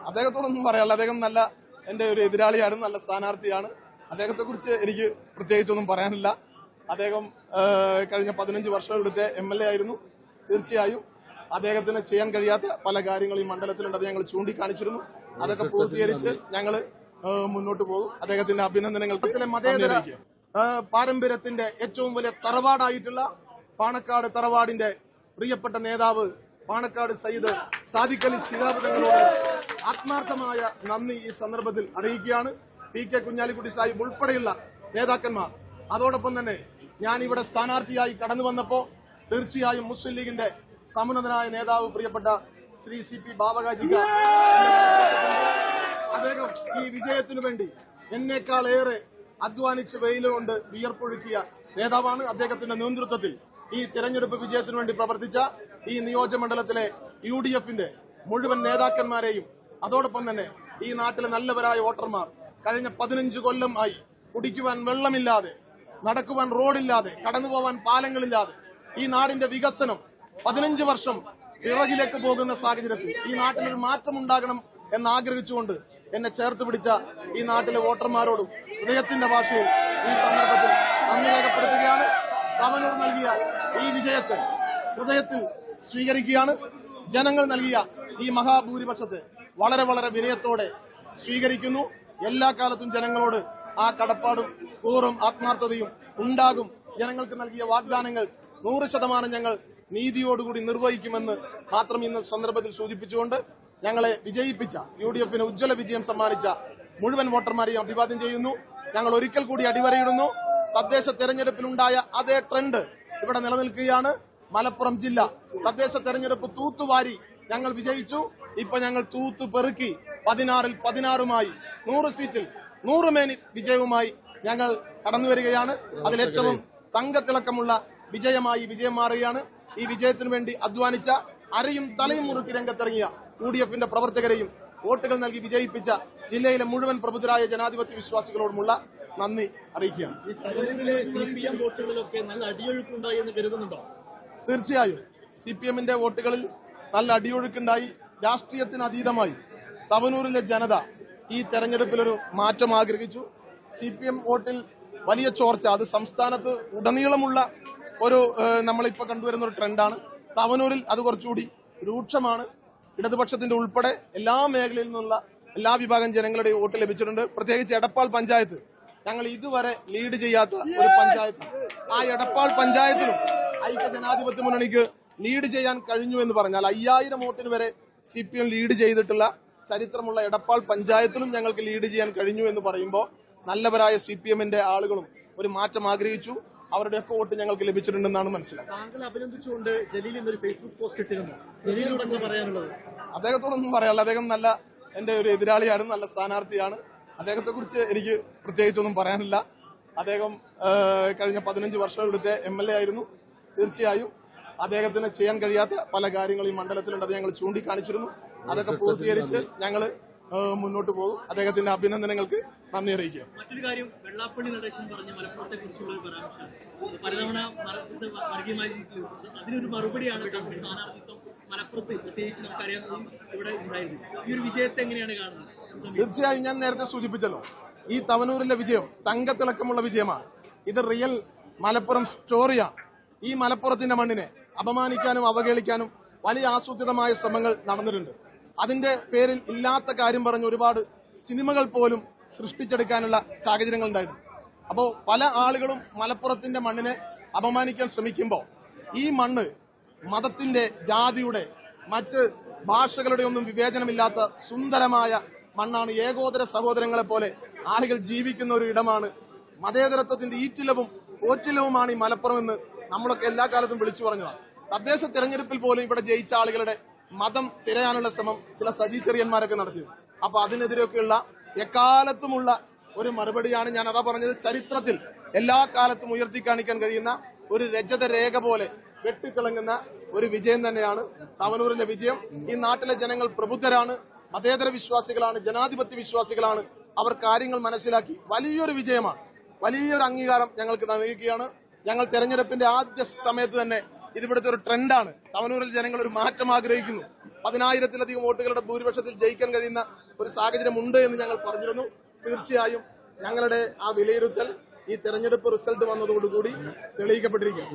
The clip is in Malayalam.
അദ്ദേഹത്തോടൊന്നും പറയാനില്ല. അദ്ദേഹം നല്ല എന്റെ ഒരു എതിരാളിയാണ്, നല്ല സ്ഥാനാർത്ഥിയാണ്. അദ്ദേഹത്തെ കുറിച്ച് എനിക്ക് പ്രത്യേകിച്ചൊന്നും പറയാനില്ല. അദ്ദേഹം കഴിഞ്ഞ 15 വർഷം ഇവിടുത്തെ MLA ആയിരുന്നു. തീർച്ചയായും അദ്ദേഹത്തിന് ചെയ്യാൻ കഴിയാത്ത പല കാര്യങ്ങളും ഈ മണ്ഡലത്തിലുണ്ട്. അത് ഞങ്ങൾ ചൂണ്ടിക്കാണിച്ചിരുന്നു. അതൊക്കെ പൂർത്തീകരിച്ച് ഞങ്ങൾ മുന്നോട്ട് പോകും. അദ്ദേഹത്തിന്റെ അഭിനന്ദനങ്ങൾക്ക് മതേതര പാരമ്പര്യത്തിന്റെ ഏറ്റവും വലിയ തറവാടായിട്ടുള്ള പാണക്കാട് തറവാടിന്റെ പ്രിയപ്പെട്ട നേതാവ് പാണക്കാട് സയ്യിദ് സാദിഖ് അലി ശിഹാബ് തങ്ങളോട് ആത്മാർത്ഥമായ നന്ദി ഈ സന്ദർഭത്തിൽ അറിയിക്കുകയാണ്. PK കുഞ്ഞാലിക്കുട്ടി സാഹിബ് ഉൾപ്പെടെയുള്ള നേതാക്കന്മാർ. അതോടൊപ്പം തന്നെ ഞാൻ ഇവിടെ സ്ഥാനാർത്ഥിയായി കടന്നു വന്നപ്പോ തീർച്ചയായും മുസ്ലിം ലീഗിന്റെ സമുന്നതനായ നേതാവ് പ്രിയപ്പെട്ട ശ്രീ CP ബാബകാജിക്ക അദ്ദേഹം ഈ വിജയത്തിനു വേണ്ടി എന്നേക്കാളേറെ അധ്വാനിച്ച് വെയിലുകൊണ്ട് വിയർപ്പൊഴുക്കിയ നേതാവാണ്. അദ്ദേഹത്തിന്റെ നേതൃത്വത്തിൽ ഈ തെരഞ്ഞെടുപ്പ് വിജയത്തിനു വേണ്ടി പ്രവർത്തിച്ച ഈ നിയോജകമണ്ഡലത്തിലെ UDFന്റെ മുഴുവൻ നേതാക്കന്മാരെയും അതോടൊപ്പം തന്നെ ഈ നാട്ടിലെ നല്ലവരായ വോട്ടർമാർ കഴിഞ്ഞ 15 കൊല്ലം ആയി കുടിക്കുവാൻ വെള്ളമില്ലാതെ, നടക്കുവാൻ റോഡില്ലാതെ, കടന്നുപോവാൻ പാലങ്ങളില്ലാതെ ഈ നാടിന്റെ വികസനം 15 വർഷം പിറകിലേക്ക് പോകുന്ന സാഹചര്യത്തിൽ ഈ നാട്ടിലൊരു മാറ്റം ഉണ്ടാകണം എന്നാഗ്രഹിച്ചുകൊണ്ട് എന്നെ ചേർത്ത് പിടിച്ച ഈ നാട്ടിലെ വോട്ടർമാരോടും ഹൃദയത്തിന്റെ ഭാഷയിൽ ഈ സന്ദർഭത്തിൽ നന്ദി രേഖപ്പെടുത്തുകയാണ്. തവനൂർ നൽകിയ ഈ വിജയത്തെ ഹൃദയത്തിൽ സ്വീകരിക്കുകയാണ്. ജനങ്ങൾ നൽകിയ ഈ മഹാഭൂരിപക്ഷത്തെ വളരെ വളരെ വിനയത്തോടെ സ്വീകരിക്കുന്നു. എല്ലാ കാലത്തും ജനങ്ങളോട് ആ കടപ്പാടും കൂറും ആത്മാർത്ഥതയും ഉണ്ടാകും. ജനങ്ങൾക്ക് നൽകിയ വാഗ്ദാനങ്ങൾ 100% ഞങ്ങൾ നീതിയോടുകൂടി നിർവഹിക്കുമെന്ന് മാത്രം ഇന്ന് സന്ദർഭത്തിൽ സൂചിപ്പിച്ചുകൊണ്ട് ഞങ്ങളെ വിജയിപ്പിച്ച UDFന് ഉജ്ജ്വല വിജയം സമ്മാനിച്ച മുഴുവൻ വോട്ടർമാരെയും അഭിവാദ്യം ചെയ്യുന്നു. ഞങ്ങൾ ഒരിക്കൽ കൂടി അടിവരയിടുന്നു. തദ്ദേശ തെരഞ്ഞെടുപ്പിലുണ്ടായ അതേ ട്രെൻഡ് ഇവിടെ നിലനിൽക്കുകയാണ്. മലപ്പുറം ജില്ല തദ്ദേശ തെരഞ്ഞെടുപ്പ് തൂത്തുവാരി ഞങ്ങൾ വിജയിച്ചു. ഇപ്പൊ ഞങ്ങൾ തൂത്തു പെറുക്കി 16-ൽ 16 100 സീറ്റിൽ 100 മേനി വിജയവുമായി ഞങ്ങൾ കടന്നുവരികയാണ്. അതിലേറ്റവും തങ്കത്തിളക്കമുള്ള വിജയം മാറുകയാണ്. ഈ വിജയത്തിനു വേണ്ടി അധ്വാനിച്ച അരയും തലയും മുറുക്കി രംഗത്തിറങ്ങിയ UDFന്റെ പ്രവർത്തകരെയും വോട്ടുകൾ നൽകി വിജയിപ്പിച്ച ജില്ലയിലെ മുഴുവൻ പ്രബുദ്ധരായ ജനാധിപത്യ വിശ്വാസികളോടുമുള്ള നന്ദി അറിയിക്കുകയാണ്. ഈ തവനൂരിലെ CPM വോട്ടുകളിലൊക്കെ നല്ല അടിയൊഴുക്കുണ്ടായി എന്ന് കരുതുന്നുണ്ടോ? തീർച്ചയായും CPMന്റെ വോട്ടുകളിൽ നല്ല അടിയൊഴുക്കുണ്ടായി. രാഷ്ട്രീയത്തിന് അതീതമായി തവനൂരിലെ ജനത ഈ തെരഞ്ഞെടുപ്പിലൊരു മാറ്റം ആഗ്രഹിച്ചു. CPM വോട്ടിൽ വലിയ ചോർച്ച, അത് സംസ്ഥാനത്ത് ഉടനീളമുള്ള ഒരു നമ്മളിപ്പോ കണ്ടുവരുന്ന ഒരു ട്രെൻഡാണ്. തവനൂരിൽ അത് കുറച്ചുകൂടി രൂക്ഷമാണ്. ഇടതുപക്ഷത്തിന്റെ ഉൾപ്പെടെ എല്ലാ മേഖലയിൽ നിന്നുള്ള എല്ലാ വിഭാഗം ജനങ്ങളുടെ വോട്ട് ലഭിച്ചിട്ടുണ്ട്. പ്രത്യേകിച്ച് എടപ്പാൾ പഞ്ചായത്ത് ഞങ്ങൾ ഇതുവരെ ലീഡ് ചെയ്യാത്ത ഒരു പഞ്ചായത്ത്. ആ എടപ്പാൾ പഞ്ചായത്തിലും ഐക്യ ജനാധിപത്യ മുന്നണിക്ക് ലീഡ് ചെയ്യാൻ കഴിഞ്ഞു എന്ന് പറഞ്ഞാൽ 5000 വോട്ടിന് വരെ CPM ലീഡ് ചെയ്തിട്ടുള്ള ചരിത്രമുള്ള എടപ്പാൾ പഞ്ചായത്തിലും ഞങ്ങൾക്ക് ലീഡ് ചെയ്യാൻ കഴിഞ്ഞു എന്ന് പറയുമ്പോൾ നല്ലവരായ CPMന്റെ ആളുകളും ഒരു മാറ്റം ആഗ്രഹിച്ചു. അവരുടെയൊക്കെ വോട്ട് ഞങ്ങൾക്ക് ലഭിച്ചിട്ടുണ്ടെന്നാണ് മനസ്സിലാക്കുന്നത്. താങ്കൾ അഭിനന്ദിച്ചുകൊണ്ട് ജലീൽ എന്നൊരു ഫേസ്ബുക്ക് പോസ്റ്റ് ഇട്ടിരുന്നു. ജലീലിനോട് എന്താ പറയാനുള്ളത്? അദ്ദേഹത്തോടൊന്നും പറയാനില്ല. അദ്ദേഹം നല്ല എന്റെ ഒരു എതിരാളിയാണ്, നല്ല സ്ഥാനാർത്ഥിയാണ്. അദ്ദേഹത്തെ കുറിച്ച് എനിക്ക് പ്രത്യേകിച്ചൊന്നും പറയാനില്ല. അദ്ദേഹം കഴിഞ്ഞ 15 വർഷം ഇവിടുത്തെ MLA ആയിരുന്നു. തീർച്ചയായും അദ്ദേഹത്തിന് ചെയ്യാൻ കഴിയാത്ത പല കാര്യങ്ങളും ഈ മണ്ഡലത്തിലുണ്ട്. അത് ഞങ്ങൾ ചൂണ്ടിക്കാണിച്ചിരുന്നു. അതൊക്കെ പൂർത്തീകരിച്ച് ഞങ്ങൾ മുന്നോട്ട് പോകും. അദ്ദേഹത്തിന്റെ അഭിനന്ദനങ്ങൾക്ക് നന്ദി അറിയിക്കുക. മറ്റൊരു കാര്യം, വെള്ളാപ്പള്ളി നടേശൻ പറഞ്ഞ മലപ്പുറത്തെ കുറിച്ചുള്ള ഒരു പരാമർശം പലതവണ വർഗീയമായി അതിനൊരു മറുപടിയാണ് തന്റെ സ്ഥാനാർത്ഥിത്വം മലപ്പുറത്ത് പ്രത്യേകിച്ച് നമുക്കറിയാം ഇവിടെ ഉണ്ടായിരുന്നു. ഈ ഒരു വിജയത്തെ എങ്ങനെയാണ് കാണുന്നത്? തീർച്ചയായും ഞാൻ നേരത്തെ സൂചിപ്പിച്ചല്ലോ, ഈ തവനൂരിലെ വിജയം തങ്കത്തിളക്കമുള്ള വിജയമാണ്. ഇത് റിയൽ മലപ്പുറം സ്റ്റോറിയാണ്. ഈ മലപ്പുറത്തിന്റെ മണ്ണിനെ അപമാനിക്കാനും അവഹേളിക്കാനും വലിയ ആസൂത്രിതമായ ശ്രമങ്ങൾ നടന്നിട്ടുണ്ട്. അതിന്റെ പേരിൽ ഇല്ലാത്ത കാര്യം പറഞ്ഞ് ഒരുപാട് സിനിമകൾ പോലും സൃഷ്ടിച്ചെടുക്കാനുള്ള സാഹചര്യങ്ങൾ ഉണ്ടായിട്ടുണ്ട്. അപ്പോൾ പല ആളുകളും മലപ്പുറത്തിന്റെ മണ്ണിനെ അപമാനിക്കാൻ ശ്രമിക്കുമ്പോൾ ഈ മണ്ണ് മതത്തിന്റെ, ജാതിയുടെ, മറ്റ് ഭാഷകളുടെ ഒന്നും വിവേചനമില്ലാത്ത സുന്ദരമായ മണ്ണാണ്. ഏകോദര സഹോദരങ്ങളെ പോലെ ആളുകൾ ജീവിക്കുന്ന ഒരു ഇടമാണ്. മതേതരത്വത്തിന്റെ ഈറ്റിലവും പോറ്റിലവുമാണ് ഈ മലപ്പുറം എന്ന് നമ്മളൊക്കെ എല്ലാ കാലത്തും വിളിച്ചു പറഞ്ഞതാണ്. തദ്ദേശ തെരഞ്ഞെടുപ്പിൽ പോലും ഇവിടെ ജയിച്ച ആളുകളുടെ മതം തിരയാനുള്ള ശ്രമം ചില സജീചെറിയന്മാരൊക്കെ നടത്തിയത്. അപ്പൊ അതിനെതിരെയൊക്കെയുള്ള എക്കാലത്തുമുള്ള ഒരു മറുപടിയാണ് ഞാൻ അതാ പറഞ്ഞത്. ചരിത്രത്തിൽ എല്ലാ കാലത്തും ഉയർത്തിക്കാണിക്കാൻ കഴിയുന്ന ഒരു രജത രേഖ പോലെ വെട്ടിത്തിളങ്ങുന്ന ഒരു വിജയം തന്നെയാണ് തവനൂരിലെ വിജയം. ഈ നാട്ടിലെ ജനങ്ങൾ പ്രബുദ്ധരാണ്, മതേതര വിശ്വാസികളാണ്, ജനാധിപത്യ വിശ്വാസികളാണ്. അവർ കാര്യങ്ങൾ മനസ്സിലാക്കി വലിയൊരു വിജയമാണ്, വലിയൊരു അംഗീകാരം ഞങ്ങൾക്ക് നൽകുകയാണ്. ഞങ്ങൾ തെരഞ്ഞെടുപ്പിന്റെ ആദ്യ സമയത്ത് തന്നെ ഇതിവിടുത്തെ ഒരു ട്രെൻഡാണ്. തവനൂരിൽ ജനങ്ങൾ ഒരു മാറ്റം ആഗ്രഹിക്കുന്നു. 10,000-ലധികം വോട്ടുകളുടെ ഭൂരിപക്ഷത്തിൽ ജയിക്കാൻ കഴിയുന്ന ഒരു സാഹചര്യം ഉണ്ട് എന്ന് ഞങ്ങൾ പറഞ്ഞിരുന്നു. തീർച്ചയായും ഞങ്ങളുടെ ആ വിലയിരുത്തൽ ഈ തെരഞ്ഞെടുപ്പ് റിസൾട്ട് വന്നതോടുകൂടി തെളിയിക്കപ്പെട്ടിരിക്കും.